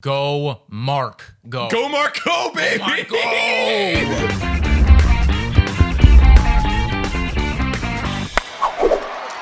Go, Mark. Go. Go, Mark. Go, baby. Go, Mark, go.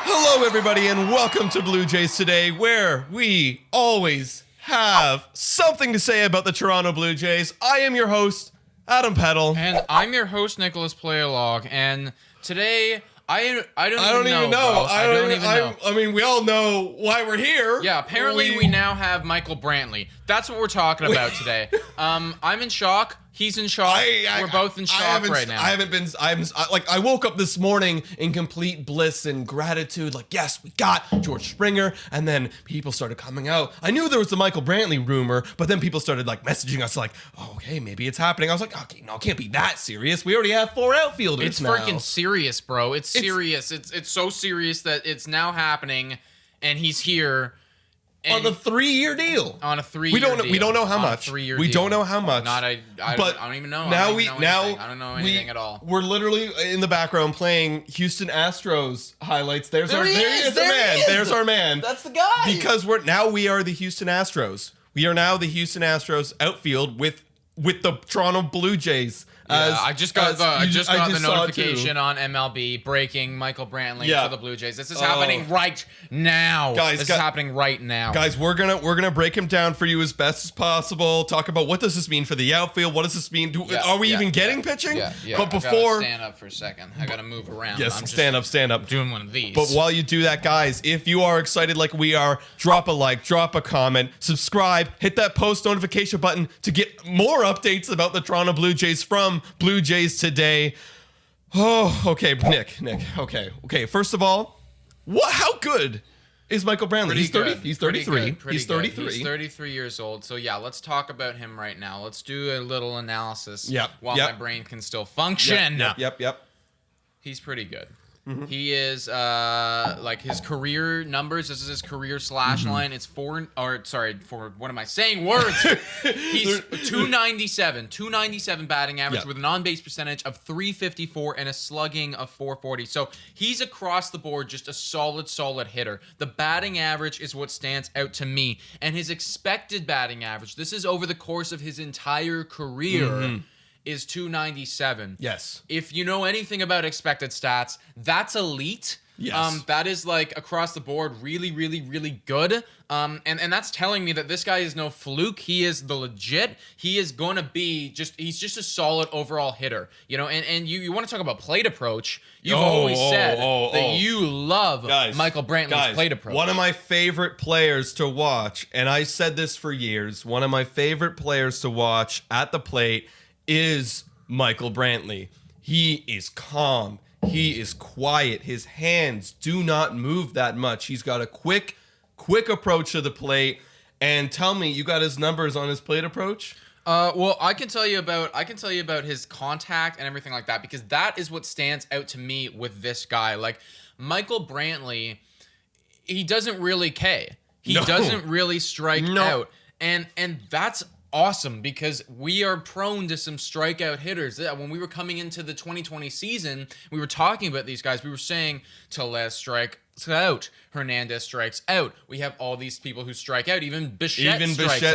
Hello, everybody, and welcome to Blue Jays Today, where we always have something to say about the Toronto Blue Jays. I am your host, Adam Peddle. And I'm your host, Nicholas Playalog. And today, I don't even know. I don't even know. I mean, we all know why we're here. Yeah, apparently we now have Michael Brantley. That's what we're talking about today. I'm in shock. He's in shock. We're both in shock right now. I woke up this morning in complete bliss and gratitude. Like, yes, we got George Springer. And then people started coming out. I knew there was the Michael Brantley rumor, but then people started like messaging us like, oh, okay, maybe it's happening. I was like, okay, no, it can't be that serious. We already have 4 outfielders It's now. freaking serious, bro. It's serious. It's so serious that it's now happening, and he's here. On a 3-year deal. On a 3-year deal. We don't know how much. We don't know how much. I don't even know. I don't know anything at all. We're literally in the background playing Houston Astros highlights. There's our man. That's the guy. Because we are the Houston Astros. We are now the Houston Astros outfield with the Toronto Blue Jays. I just got the notification on MLB breaking Michael Brantley to the Blue Jays. This is happening right now. This is happening right now. Guys, we're gonna break him down for you as best as possible. Talk about what does this mean for the outfield? What does this mean? Are we even getting pitching? Yeah. But before, I gotta stand up for a second. I gotta move around. Yes, stand up. Doing one of these. But while you do that, guys, if you are excited like we are, drop a like, drop a comment, subscribe, hit that post notification button to get more updates about the Toronto Blue Jays from Blue Jays Today. Oh, okay, Nick. Okay. First of all, how good is Michael Brantley? He's 33. He's 33. He's 33 years old. So yeah, let's talk about him right now. Let's do a little analysis while my brain can still function. Yep. He's pretty good. Mm-hmm. He is like his career numbers. This is his career slash line. It's what am I saying? Words. He's 297 batting average with an on-base percentage of 354 and a slugging of 440. So he's across the board just a solid hitter. The batting average is what stands out to me, and his expected batting average. This is over the course of his entire career. Is 297. Yes. If you know anything about expected stats, that's elite. Yes. That is like across the board really good. And that's telling me that this guy is no fluke. He is the legit. He is going to be he's just a solid overall hitter. You know, and you want to talk about plate approach. You've always said that you love Michael Brantley's plate approach. One of my favorite players to watch, and I said this for years, one of my favorite players to watch at the plate is Michael Brantley. He is calm. He is quiet. His hands do not move that much. He's got a quick approach to the plate. And tell me, you got his numbers on his plate approach? Well, I can tell you about his contact and everything like that, because that is what stands out to me with this guy. Like Michael Brantley, he doesn't really K. He doesn't really strike out. And that's awesome, because we are prone to some strikeout hitters. When we were coming into the 2020 season, we were talking about these guys. We were saying Tellez strikes out, Hernandez strikes out. We have all these people who strike out. Even Bichette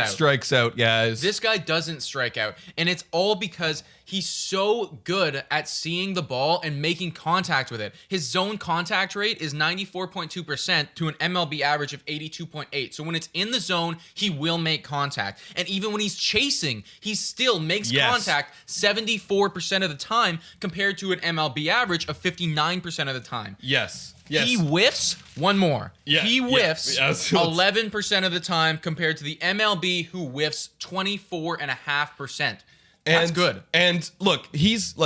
strikes out, guys. This guy doesn't strike out, and it's all because he's so good at seeing the ball and making contact with it. His zone contact rate is 94.2% to an MLB average of 82.8. So when it's in the zone, he will make contact. And even when he's chasing, he still makes contact 74% of the time compared to an MLB average of 59% of the time. Yes. He whiffs one more. He whiffs 11% 11% of the time compared to the MLB, who whiffs 24.5%. That's good. And look, he's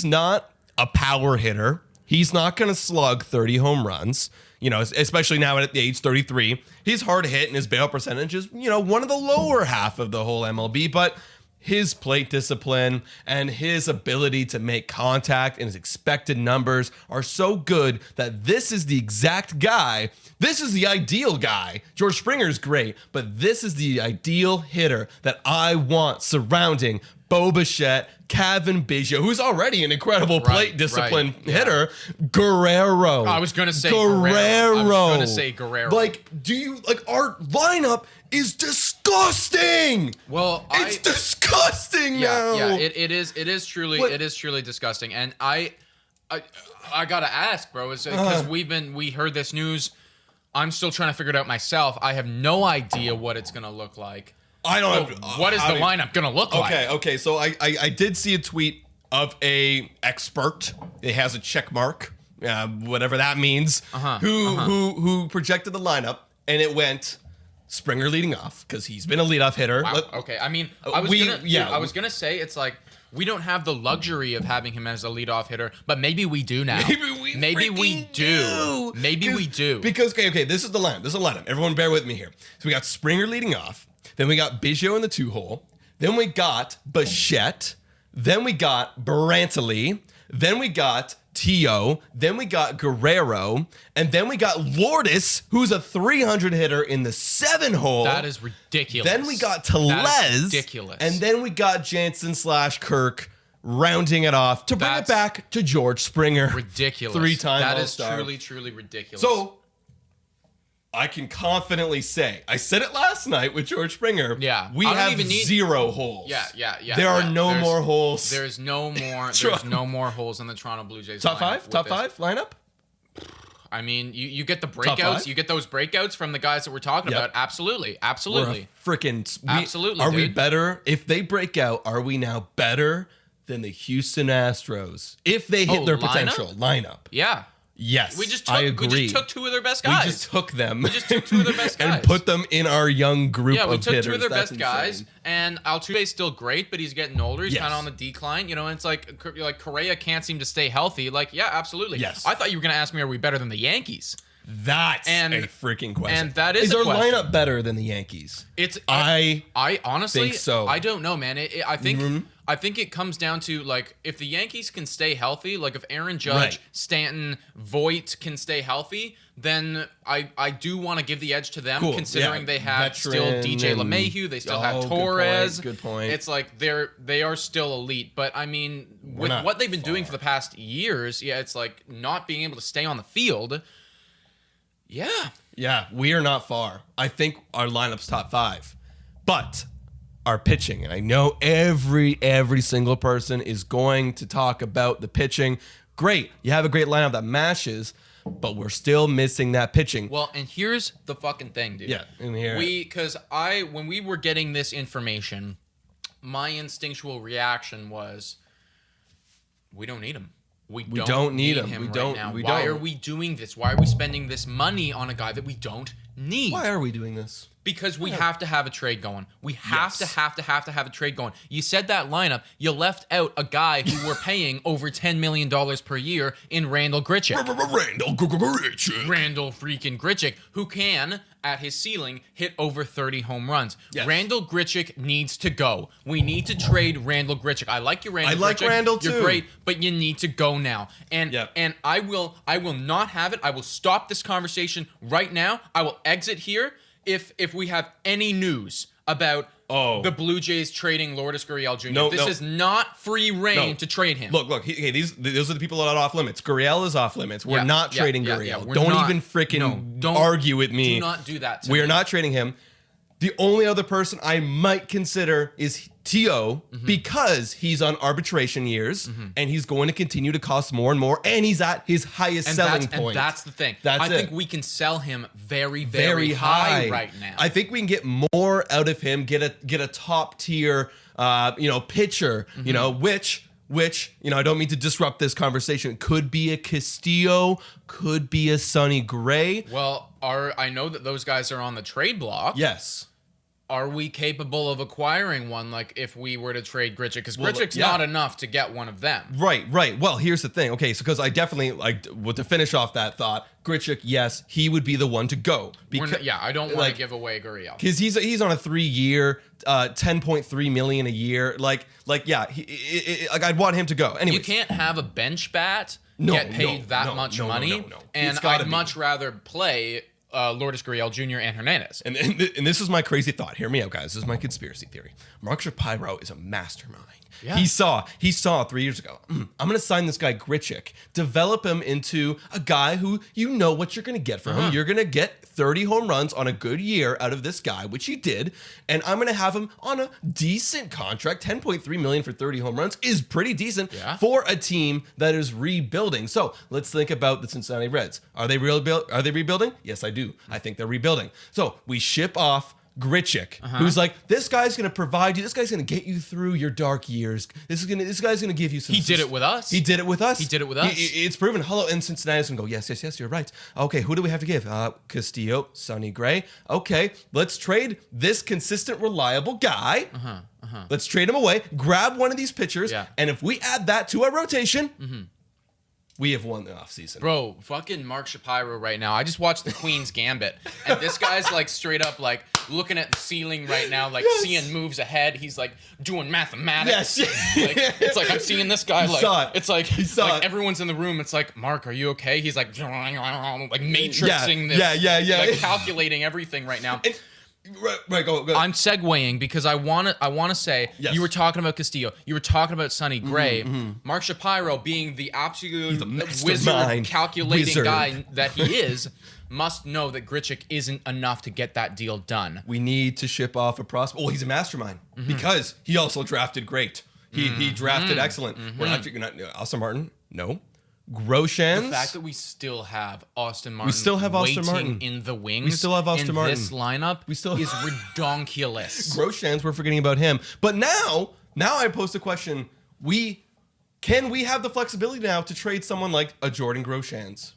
not a power hitter. He's not going to slug 30 home runs, especially now at the age 33. He's hard hit, and his barrel percentage is, one of the lower half of the whole MLB, but his plate discipline and his ability to make contact and his expected numbers are so good that this is the exact guy. This is the ideal guy. George Springer's great, but this is the ideal hitter that I want surrounding Bo Bichette, Kevin Biggio, who's already an incredible plate discipline hitter, Guerrero. I was gonna say Guerrero. I was gonna say Guerrero. Like, our lineup is disgusting. Well, it's disgusting now. Yeah, it is truly disgusting. And I gotta ask, bro, is because we heard this news. I'm still trying to figure it out myself. I have no idea what it's gonna look like. I don't know. What is the lineup gonna look like? Okay. So I did see a tweet of a expert. It has a check mark, whatever that means. Who projected the lineup, and it went Springer leading off because he's been a leadoff hitter. Wow. Okay. I mean, I was gonna say it's like we don't have the luxury of having him as a leadoff hitter, but maybe we do now. Maybe we do. Maybe we do. Because okay, this is the lineup. Everyone, bear with me here. So we got Springer leading off. Then we got Biggio in the 2-hole. Then we got Bichette. Then we got Brantley. Then we got T.O. Then we got Guerrero. And then we got Lourdes, who's a 300 hitter in the 7-hole. That is ridiculous. Then we got Telez. Ridiculous. And then we got Jansen/Kirk rounding it off to bring it back to George Springer. Ridiculous. 3-time That All-Star. is truly ridiculous. So I can confidently say, I said it last night with George Springer. Yeah. We have 0 holes. Yeah. There are no more holes. There's no more holes in the Toronto Blue Jays Top lineup 5 lineup? I mean, you get the breakouts. You get those breakouts from the guys that we're talking about. Absolutely. Absolutely. Absolutely. Are we better? If they break out, are we now better than the Houston Astros? If they hit their potential lineup. Yeah. Yes, I agree. We just took 2 of their best guys. We just took them. We just took 2 of their best guys. And put them in our young group of hitters. Yeah, we took 2 of their best guys. And Altuve's still great, but he's getting older. He's kind of on the decline. You know, and it's like Correa can't seem to stay healthy. Like, yeah, absolutely. Yes. I thought you were going to ask me, are we better than the Yankees? That's a freaking question. And that is our lineup better than the Yankees? I honestly think so. I don't know, man. I think it comes down to, like, if the Yankees can stay healthy, like if Aaron Judge, Stanton, Voit can stay healthy, then I do want to give the edge to them, considering they have still DJ LeMahieu, they still have Torres. Good point. It's like they are still elite, but I mean, with what they've been doing for the past years, it's like not being able to stay on the field. Yeah, we are not far. I think our lineup's top 5. But our pitching, and I know every single person is going to talk about the pitching. Great. You have a great lineup that matches, but we're still missing that pitching. Well, and here's the fucking thing, dude. Yeah, in here. When we were getting this information, my instinctual reaction was, we don't need him. We don't need him right now. Why are we doing this? Why are we spending this money on a guy that we don't need? Why are we doing this? Because we have to have a trade going. We have to have a trade going. You said that lineup. You left out a guy who we're paying over $10 million per year in Randall Grichuk. Randall freaking Grichuk, who can, at his ceiling, hit over 30 home runs. Yes. Randall Grichuk needs to go. We need to trade Randall Grichuk. I like you, Randall Grichuk. I like Randall too. You're great, but you need to go now. And I will not have it. I will stop this conversation right now. I will exit here if we have any news about the Blue Jays trading Lourdes Gurriel Jr. This is not free reign to trade him. Look, those are the people that are off limits. Gurriel is off limits. We're not trading Gurriel. Don't even freaking argue with me. Do not do that to We me. are not trading him. The only other person I might consider is T.O. because he's on arbitration years and he's going to continue to cost more and more, and he's at his highest selling point. And that's the thing. I think we can sell him very, very high right now. I think we can get more out of him, get a top tier pitcher, which I don't mean to disrupt this conversation. Could be a Castillo, could be a Sonny Gray. Well, I know that those guys are on the trade block. Yes. Are we capable of acquiring one, like, if we were to trade Grichuk? Because Grichuk's not enough to get one of them. Right. Well, here's the thing. Okay, so because I definitely, to finish off that thought, Grichuk, yes, he would be the one to go. I don't want to give away Gurriel. Because he's on a 3-year, $10.3 million a year. I'd want him to go. Anyway, you can't have a bench bat get paid that much money. No. And I'd much rather play Lourdes Gurriel Jr. and Hernandez. And this is my crazy thought. Hear me out, guys. This is my conspiracy theory. Mark Shapiro is a mastermind. Yeah. He saw 3 years ago, I'm going to sign this guy Grichuk, develop him into a guy who you know what you're going to get from him. You're going to get 30 home runs on a good year out of this guy, which he did. And I'm going to have him on a decent contract. $10.3 million for 30 home runs is pretty decent for a team that is rebuilding. So let's think about the Cincinnati Reds. Are they rebuilding? Yes, I do. I think they're rebuilding. So we ship off Grichuk, who's like, this guy's gonna provide you. This guy's gonna get you through your dark years. This guy's gonna give you some. He did it with us. He did it with us. It's proven. Hello, and Cincinnati's gonna go. Yes. You're right. Okay, who do we have to give? Castillo, Sonny Gray. Okay, let's trade this consistent, reliable guy. Let's trade him away. Grab one of these pitchers, and if we add that to our rotation. We have won the offseason. Bro, fucking Mark Shapiro right now. I just watched the Queen's Gambit, and this guy's like straight up like looking at the ceiling right now, like seeing moves ahead. He's like doing mathematics. Like, it's like I'm seeing this guy like it's like everyone's in the room. It's like, Mark, are you okay? He's like matrixing this. Like calculating everything right now. Right, go. I'm segueing because I want to say you were talking about Castillo, you were talking about Sonny Gray, Mark Shapiro being the absolute wizard calculating guy that he is, must know that Grichuk isn't enough to get that deal done. We need to ship off a prospect. Well, he's a mastermind because he also drafted great. He drafted excellent. We're not Austin Martin. No. Groshans. The fact that we still have Austin Martin in the wings. We still have Austin Martin. This lineup is redonkulous. Groshans, we're forgetting about him. But now I pose the question, can we have the flexibility now to trade someone like a Jordan Groshans?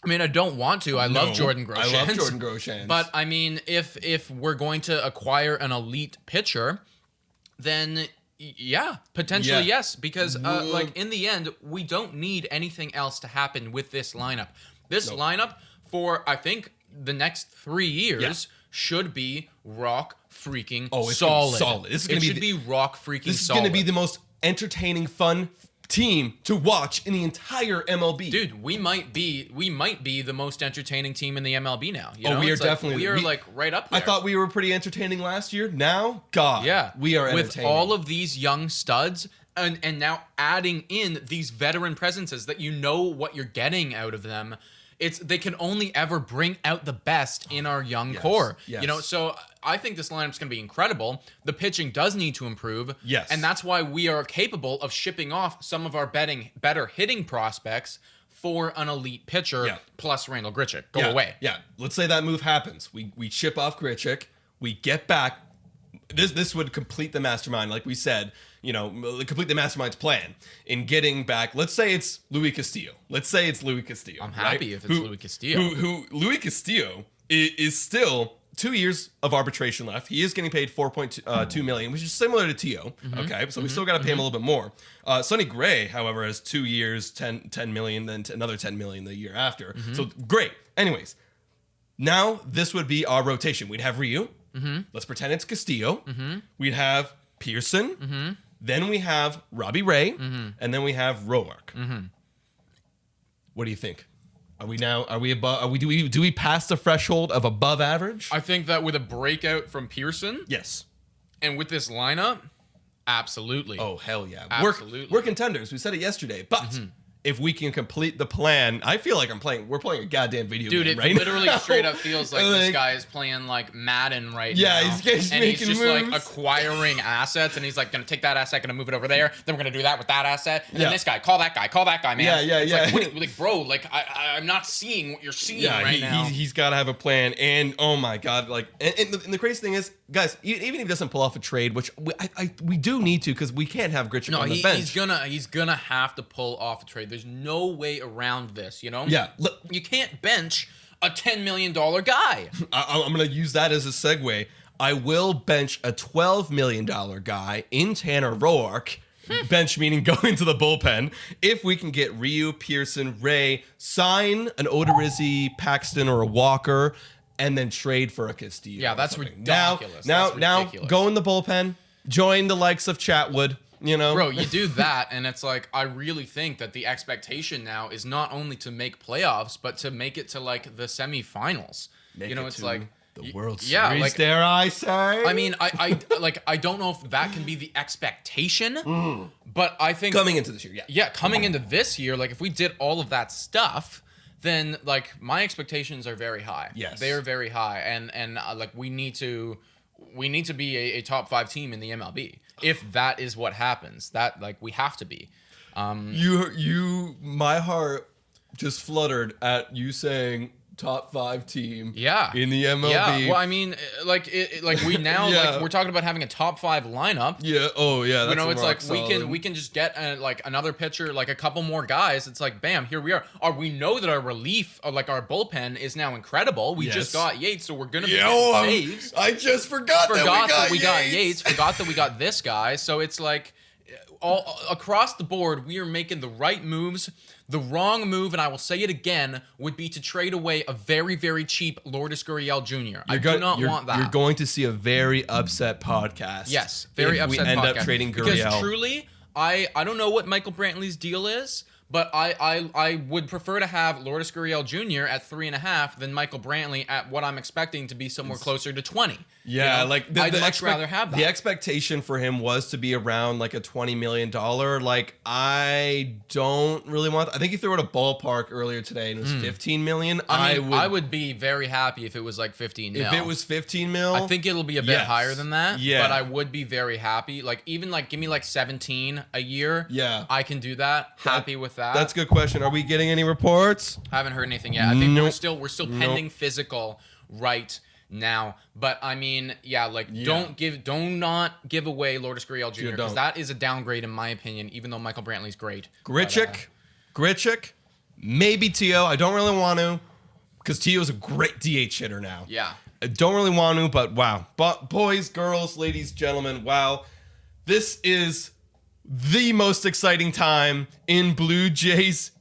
I mean, I don't want to. I love Jordan Groshans. But I mean, if we're going to acquire an elite pitcher, then yeah, potentially yes, because like in the end, we don't need anything else to happen with this lineup. This lineup for I think the next 3 years should be rock freaking solid. This is gonna be rock freaking solid. This is going to be the most entertaining, fun team to watch in the entire MLB. Dude, we might be the most entertaining team in the MLB now. You know? We are it's definitely. Like, we are like right up there. I thought we were pretty entertaining last year. Now, God, we are entertaining. With all of these young studs and now adding in these veteran presences that you know what you're getting out of them. They can only ever bring out the best in our young core. Yes. You know, so I think this lineup's going to be incredible. The pitching does need to improve. Yes. And that's why we are capable of shipping off some of our better hitting prospects for an elite pitcher plus Randall Grichuk. Go away. Yeah. Let's say that move happens. We ship off Grichuk. We get back. This would complete the mastermind, like we said. You know, complete the mastermind's plan in getting back. Let's say it's Luis Castillo. I'm happy if it's Luis Castillo. Who Luis Castillo is still 2 years of arbitration left. He is getting paid $4.2 million, which is similar to Tio. Okay, so we still got to pay him a little bit more. Sonny Gray, however, has 2 years, 10 million, then another 10 million the year after. So great. Anyways, now this would be our rotation. We'd have Ryu. Let's pretend it's Castillo. We'd have Pearson. Then we have Robbie Ray, and then we have Roark. What do you think? Do we pass the threshold of above average? I think that with a breakout from Pearson, yes, and with this lineup, absolutely. Oh hell yeah, absolutely. We're contenders. We said it yesterday, but. If we can complete the plan, I feel like we're playing a goddamn video game right now. Dude, it literally straight up feels like this guy is playing like Madden right now. Yeah, he's making just moves. Like acquiring assets, and he's like gonna take that asset, gonna move it over there, then we're gonna do that with that asset, and then this guy, call that guy, man. Yeah. Like, bro, like I'm not seeing what you're seeing right now. He's gotta have a plan, and oh my god, like, and the crazy thing is, guys, even if he doesn't pull off a trade, which we do need to, because we can't have Grichuk on the bench. He's gonna have to pull off a trade. There's no way around this, you know? Yeah. You can't bench a $10 million guy. I'm going to use that as a segue. I will bench a $12 million guy in Tanner Roark. Bench meaning go into the bullpen. If we can get Ryu, Pearson, Ray, sign an Odorizzi, Paxton, or a Walker, and then trade for a Castillo. Yeah, that's ridiculous. Now, go in the bullpen. Join the likes of Chatwood. you know? Bro, you do that, and it's like, I really think that the expectation now is not only to make playoffs, but to make it to like the semifinals. Make it's to like the World Series, yeah, like, dare I say? I mean, I don't know if that can be the expectation, but I think Coming into this year, yeah, coming into this year, like if we did all of that stuff, then like my expectations are very high. Yes. They are very high, and like we need to be a top 5 team in the MLB. If that is what happens, that like we have to be. My heart just fluttered at you saying top 5 team Yeah. in the MLB. Yeah, well, I mean, like we now Yeah. like we're talking about having a top 5 lineup. Yeah. Oh, yeah. That's You know, it's like solid. we can just get like another pitcher, like a couple more guys. It's like bam, here we are. We know that our relief, like our bullpen, is now incredible. We just got Yates, so we're gonna be getting saves. I just forgot that we got Yates. Forgot that we got this guy. So it's like all across the board, we are making the right moves. The wrong move, and I will say it again, would be to trade away a very, very cheap Lourdes Gurriel Jr. I do not want that. You're going to see a very upset podcast. Yes, very if upset we end podcast. up trading Gurriel. Because truly, I don't know what Michael Brantley's deal is, but I would prefer to have Lourdes Gurriel Jr. at 3.5 than Michael Brantley at what I'm expecting to be somewhere closer to 20. Yeah, You know? like I'd much rather have that. The expectation for him was to be around like a $20 million. Like I don't really want. I think he threw out a ballpark earlier today and it was 15 million. I would be very happy if it was like 15 mil. If it was 15 mil, I think it'll be a bit higher than that. Yeah. But I would be very happy. Like even like give me like 17 a year. Yeah. I can do that. Happy with that. That's a good question. Are we getting any reports? Haven't heard anything yet. I think we're Nope. still pending physical right now. But I mean, yeah, like do not give away Lourdes Gurriel Jr. because that is a downgrade in my opinion, even though Michael Brantley's great. Grichuk, maybe Tio. I don't really want to because Tio's a great DH hitter now. Yeah. I don't really want to, but wow. But boys, girls, ladies, gentlemen, wow. This is the most exciting time in Blue Jays.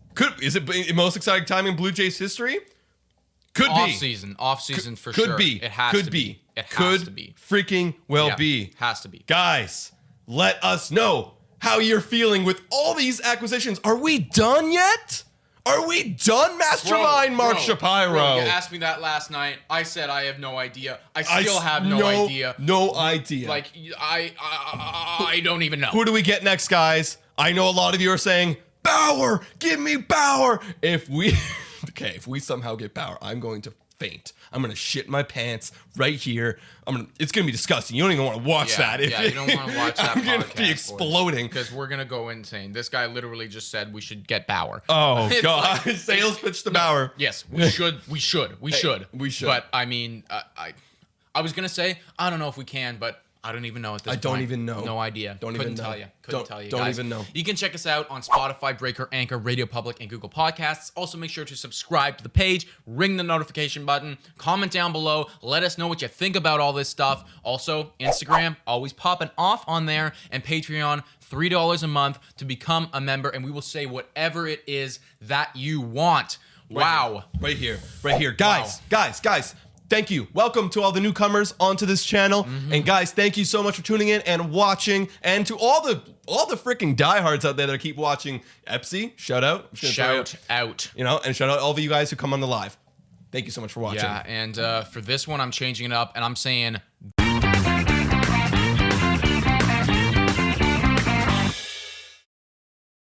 Is it the most exciting time in Blue Jays history? Could be. Off season for Could sure. be. It has Could to be. It has Could to be. freaking well be. Has to be. Guys, let us know how you're feeling with all these acquisitions. Are we done yet? Are we done, Mastermind, Mark Shapiro? Bro, you asked me that last night. I said I have no idea. I still have no idea. No idea. Like I don't even know. Who do we get next, guys? I know a lot of you are saying, Bauer, give me Bauer. If we somehow get Bauer, I'm going to faint. I'm going to shit my pants right here. It's going to be disgusting. You don't even want to watch that. You don't want to watch that. I'm going to be exploding. Because we're going to go insane. This guy literally just said we should get Bauer. Oh, God. Like, sales pitch to Bauer. Yes, we should. We should. But, I mean, I was going to say, I don't know if we can, but I don't even know at this point. I don't even know. No idea. Couldn't tell you. Don't guys. even know. You can check us out on Spotify, Breaker, Anchor, Radio Public, and Google Podcasts. Also, make sure to subscribe to the page, ring the notification button, comment down below, let us know what you think about all this stuff. Also, Instagram, always popping off on there, and Patreon, $3 a month to become a member, and we will say whatever it is that you want. Wow. Right here. Guys. Thank you. Welcome to all the newcomers onto this channel. And guys, thank you so much for tuning in and watching. And to all the freaking diehards out there that keep watching, Epsy, shout out. Shout out. You know, and shout out all of you guys who come on the live. Thank you so much for watching. Yeah, and for this one, I'm changing it up, and I'm saying